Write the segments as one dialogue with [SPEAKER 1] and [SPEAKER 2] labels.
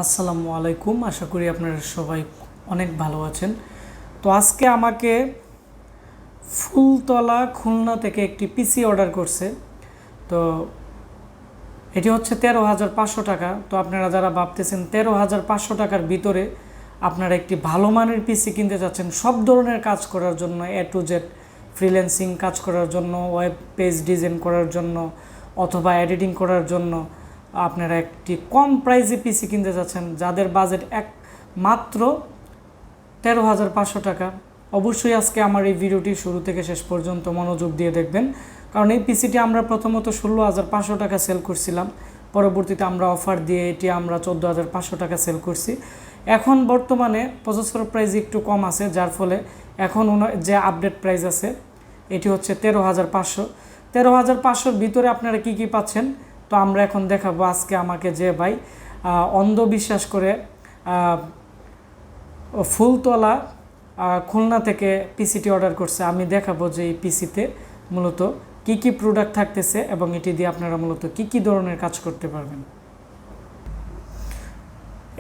[SPEAKER 1] আসসালামু আলাইকুম। আশা করি আপনারা সবাই অনেক ভালো আছেন। তো আজকে আমাকে ফুলতলা খুলনা থেকে একটি পিসি অর্ডার করছে। তো এটি হচ্ছে 13,500 টাকা। তো আপনারা যারা ভাবতেছেন 13,500 টাকার ভিতরে আপনারা একটি ভালো মানের পিসি কিনতে চাচ্ছেন সব ধরনের কাজ করার জন্য, এ টু জেড ফ্রিল্যান্সিং কাজ করার জন্য, ওয়েব পেজ ডিজাইন করার জন্য অথবা এডিটিং করার জন্য আপনারা একটি কম প্রাইসে পিসি কিনতে যাচ্ছেন, যাদের বাজেট মাত্র 13,500 টাকা, অবশ্যই আজকে আমার এই ভিডিওটি শুরু থেকে শেষ পর্যন্ত মনোযোগ দিয়ে দেখবেন। কারণ এই পিসিটি আমরা প্রথমত 16,500 টাকা সেল করছিলাম, পরবর্তীতে আমরা অফার দিয়ে এটি আমরা 14,500 টাকা সেল করছি। এখন বর্তমানে প্রসেসর প্রাইস একটু কম আছে, যার ফলে এখন যে আপডেট প্রাইস আছে এটি হচ্ছে 13,500। 13,500-র ভিতরে আপনারা কি কি পাচ্ছেন তো আমরা এখন দেখাবো। আজকে আমাকে যে ভাই অন্ধবিশ্বাস করে ফুলতলা খুলনা থেকে পিসিটি অর্ডার করছে, আমি দেখাবো যে এই পিসিতে মূলত কি কি প্রোডাক্ট থাকতেছে এবং এটি দিয়ে আপনারা মূলত কি কি ধরনের কাজ করতে পারবেন।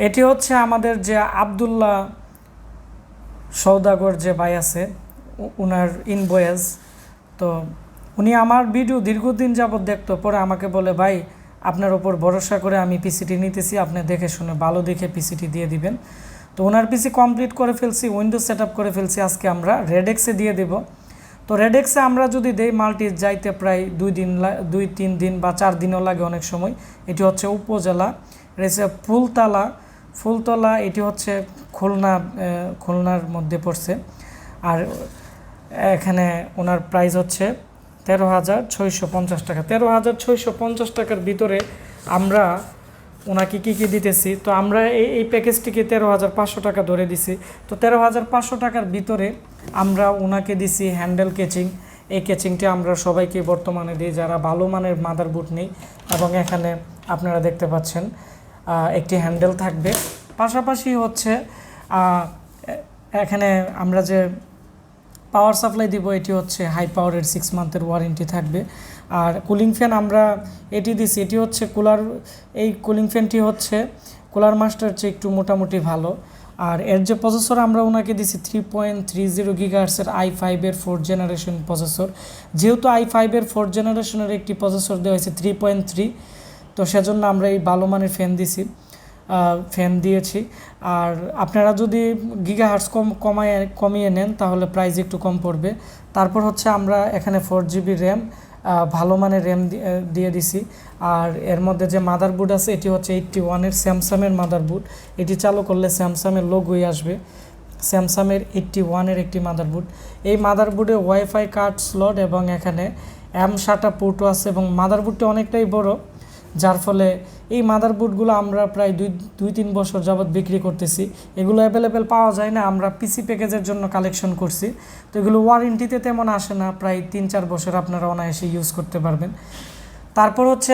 [SPEAKER 1] এটি হচ্ছে আমাদের যে আব্দুল্লাহ সওদাগর যে ভাই আছে, ওনার ইনভয়েস। তো উনি আমার ভিডিও দীর্ঘদিন যাবত দেখতো, পরে আমাকে বলে ভাই আপনার ওপর ভরসা করে আমি পিসিটি নিতেছি, আপনি দেখে শুনে ভালো দেখে পিসিটি দিয়ে দিবেন। তো ওনার পিসি কমপ্লিট করে ফেলছি, উইন্ডোজ সেট আপ করে ফেলছি, আজকে আমরা রেডেক্সে দিয়ে দেব। তো রেডেক্সে আমরা যদি দেই মাল্টি যাইতে প্রায় 2-3 দিন বা 4 দিনও লাগে অনেক সময়। এটি হচ্ছে উপজেলা, রয়েছে ফুলতলা, এটি হচ্ছে খুলনার মধ্যে পড়ছে। আর এখানে ওনার প্রাইস হচ্ছে 13,650 টাকা। 13,650 টাকার ভিতরে আমরা ওনাকে কী কী দিতেছি, তো আমরা এই প্যাকেজটিকে 13,500 টাকা ধরে দিছি। তো 13,500 টাকার ভিতরে আমরা ওনাকে দিছি হ্যান্ডেল কেচিং। এই কেচিংটি আমরা সবাইকে বর্তমানে দিই যারা ভালো মানের মাদারবোর্ড নেই। এবং এখানে আপনারা দেখতে পাচ্ছেন একটি হ্যান্ডেল থাকবে, পাশাপাশি হচ্ছে এখানে আমরা যে পাওয়ার সাপ্লাই দিব এটি হচ্ছে হাই পাওয়ারের 6 মান্থের ওয়ারেন্টি থাকবে। আর কুলিং ফ্যান আমরা এটি দিছি, এটি হচ্ছে এই কুলিং ফ্যানটি হচ্ছে কুলার মাস্টার চেয়ে একটু মোটামুটি ভালো। আর এর যে প্রসেসর আমরা ওনাকে দিছি 3.30 GHz-এর i5-এর 4th জেনারেশন প্রসেসর। যেহেতু i5-এর 4th জেনারেশনের একটি প্রসেসর দেওয়া হয়েছে 3.3, তো সেজন্য আমরা এই ভালো মানের ফ্যান দিয়েছি। আর আপনারা যদি গিগাহার্টস কমিয়ে নেন তাহলে প্রাইস একটু কম পড়বে। তারপর হচ্ছে আমরা এখানে 4GB র্যাম, ভালো মানের র্যাম দিয়ে দিছি। আর এর মধ্যে যে মাদারবোর্ড আছে এটি হচ্ছে 81-এর স্যামসাংয়ের মাদারবোর্ড। এটি চালু করলে স্যামসাংয়ের লোগোই আসবে, স্যামসাংয়ের 81-এর একটি মাদারবোর্ড। এই মাদারবোর্ডে ওয়াইফাই কার্ড স্লট এবং এখানে M-SATA পোর্টও আছে এবং মাদারবোর্ডটি অনেকটাই বড়, যার ফলে এই মাদারবোর্ডগুলো আমরা প্রায় 2-3 বছর যাবৎ বিক্রি করতেছি। এগুলো অ্যাভেলেবেল পাওয়া যায় না, আমরা পিসি প্যাকেজের জন্য কালেকশন করছি। তো এগুলো ওয়ারেন্টিতে তেমন আসে না, প্রায় 3-4 বছর আপনারা অনায়াসে ইউজ করতে পারবেন। তারপর হচ্ছে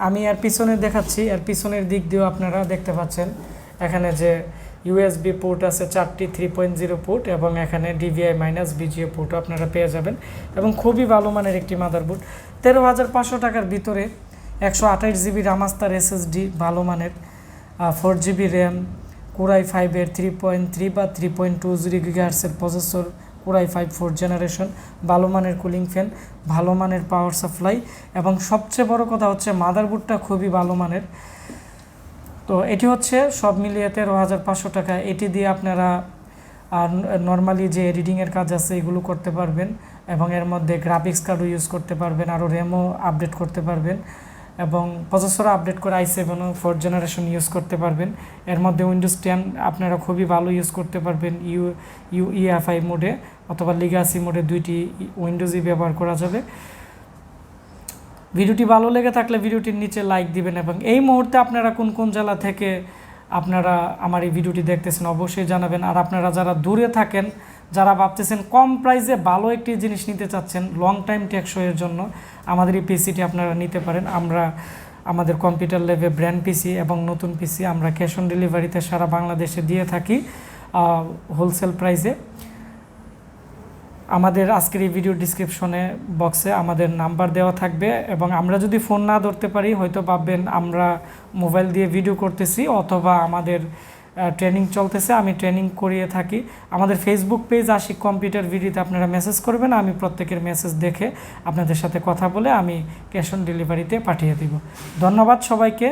[SPEAKER 1] আমি এর পিছনে দেখাচ্ছি, এর পিছনের দিক দিয়েও আপনারা দেখতে পাচ্ছেন এখানে যে USB পোর্ট আছে 4টি 3.0 পোর্ট এবং এখানে DVI-BGA পোর্টও আপনারা পেয়ে যাবেন এবং খুবই ভালো মানের একটি মাদারবোর্ড। 13,500 টাকার ভিতরে 128GB রামাস্তার SSD ভালো মানের, 4GB র্যাম, Core i5-এর 3.3 বা 3.20 GHz-এর processor, Core i5 4th generation, ভালো মানের কুলিং ফ্যান, ভালো মানের পাওয়ার সাপ্লাই এবং সবচেয়ে বড় কথা হচ্ছে মাদারবোর্ডটা খুবই ভালো মানের। তো এটি হচ্ছে সব মিলিয়ে 13,500 টাকা। এটি দিয়ে আপনারা নর্মালি যে এডিটিংয়ের কাজ আছে এগুলো করতে পারবেন এবং এর মধ্যে গ্রাফিক্স কার্ডও ইউজ করতে পারবেন, আরও র্যামও আপডেট করতে পারবেন এবং প্রসেসরও আপডেট করে i7 4th জেনারেশন ইউজ করতে পারবেন। এর মধ্যে উইন্ডোজ 10 আপনারা খুবই ভালো ইউজ করতে পারবেন UEFI মোডে অথবা লিগাসি মোডে, দুইটি উইন্ডোজই ব্যবহার করা যাবে। ভিডিওটি ভালো লেগে থাকলে ভিডিওটির নিচে লাইক দিবেন এবং এই মুহূর্তে আপনারা কোন কোন জেলা থেকে আপনারা আমার এই ভিডিওটি দেখতেছেন অবশ্যই জানাবেন। আর আপনারা যারা দূরে থাকেন, যারা ভাবতেছেন কম প্রাইসে ভালো একটি জিনিস নিতে চাচ্ছেন লং টাইম টেকসইয়ের জন্য, আমাদের এই পিসিটি আপনারা নিতে পারেন। আমরা আমাদের কম্পিউটার ল্যাবে ব্র্যান্ড পিসি এবং নতুন পিসি আমরা ক্যাশ অন ডেলিভারিতে সারা বাংলাদেশে দিয়ে থাকি হোলসেল প্রাইসে। আমাদের আজকের এই ভিডিও ডিসক্রিপশনে বক্সে আমাদের নাম্বার দেওয়া থাকবে, এবং আমরা যদি ফোন না ধরতে পারি হয়তো ভাববেন আমরা মোবাইল দিয়ে ভিডিও করতেছি অথবা আমাদের ট্রেনিং চলতেছে, আমি ট্রেনিং করিয়ে থাকি। আমাদের ফেসবুক পেজ আশিক কম্পিউটার ভিডিওতে আপনারা মেসেজ করবেন, আমি প্রত্যেকের মেসেজ দেখে আপনাদের সাথে কথা বলে আমি ক্যাশ অন ডেলিভারিতে পাঠিয়ে দিব। ধন্যবাদ সবাইকে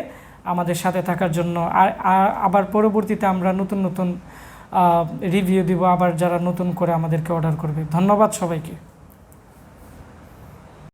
[SPEAKER 1] আমাদের সাথে থাকার জন্য। আবার পরবর্তীতে আমরা নতুন নতুন রিভিউ দিব, আবার যারা নতুন করে আমাদেরকে অর্ডার করবে। ধন্যবাদ সবাইকে।